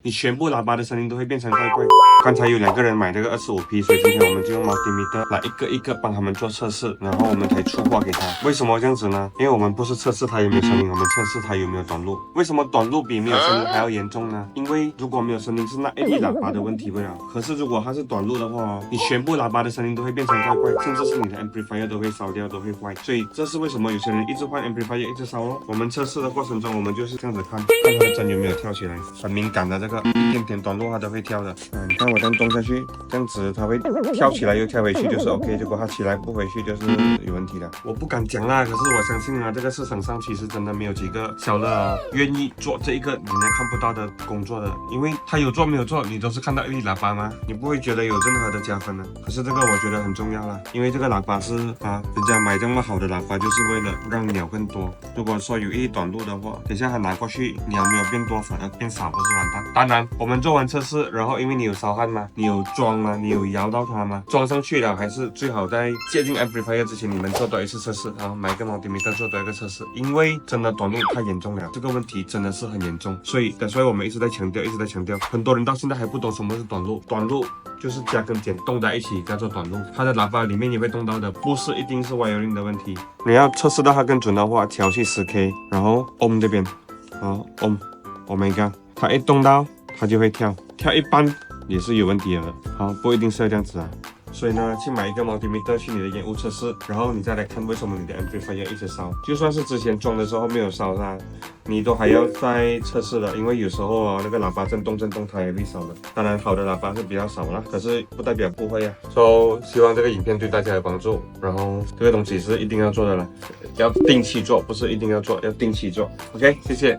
你全部喇叭的声音都会变成怪怪。刚才有2个人买这个25P，所以今天我们就用 multimeter 来一个一个帮他们做测试，然后我们才出货给他。为什么这样子呢？因为我们不是测试它有没有声音，我们测试它有没有短路。为什么短路比没有声音还要严重呢？因为如果没有声音是那 AD 喇叭的问题不了，可是如果它是短路的话，你全部喇叭的声音都会变成怪怪，甚至是你的 amplifier 都会烧掉，都会坏。所以这是为什么有些人一直换 amplifier 一直烧哦。我们测试的过程中，我们就是这样子看它的针有没有跳起来，很敏感的这个一点点短路它都会跳的。你看我这样动下去，这样子它会跳起来又跳回去，就是 OK。如果它起来不回去，就是有问题的。我不敢讲啦，可是我相信啊，这个市场上其实真的没有几个小乐愿意做这一个人家看不到的工作的，因为他有做没有做，你都是看到一粒喇叭吗？你不会觉得有任何的加分的。可是这个我觉得很重要啦，因为这个喇叭是人家买这么好的喇叭就是为了让鸟更多。如果说有一粒短路的话，等下他拿过去鸟没有变多，反而变少，不是完蛋？当然，我们做完测试，然后因为你有烧焊吗？你有装吗？你有摇到它吗？装上去了，还是最好在接近 amplifier 之前，你们做多一次测试，然后买个 multimeter 做多一个测试，因为真的短路太严重了，这个问题真的是很严重，所以我们一直在强调，很多人到现在还不懂什么是短路，短路就是加跟减动在一起叫做短路，它的喇叭里面也会动到的，不是一定是 wiring 的问题。你要测试到它更准的话，调去10K， 然后 ohm 这边，然后 omega， 它一动到它就会跳一半也是有问题的，好，不一定是要这样子啊。所以呢，去买一个 multimeter 去你的烟雾测试，然后你再来看为什么你的 amplifier 一直烧。就算是之前装的时候没有烧它，你都还要再测试的，因为有时候那个喇叭震动它也会烧的。当然好的喇叭是比较少啦，可是不代表不会啊。希望这个影片对大家有帮助，然后这个东西是一定要做的啦，要定期做，不是一定要做，要定期做。OK， 谢谢。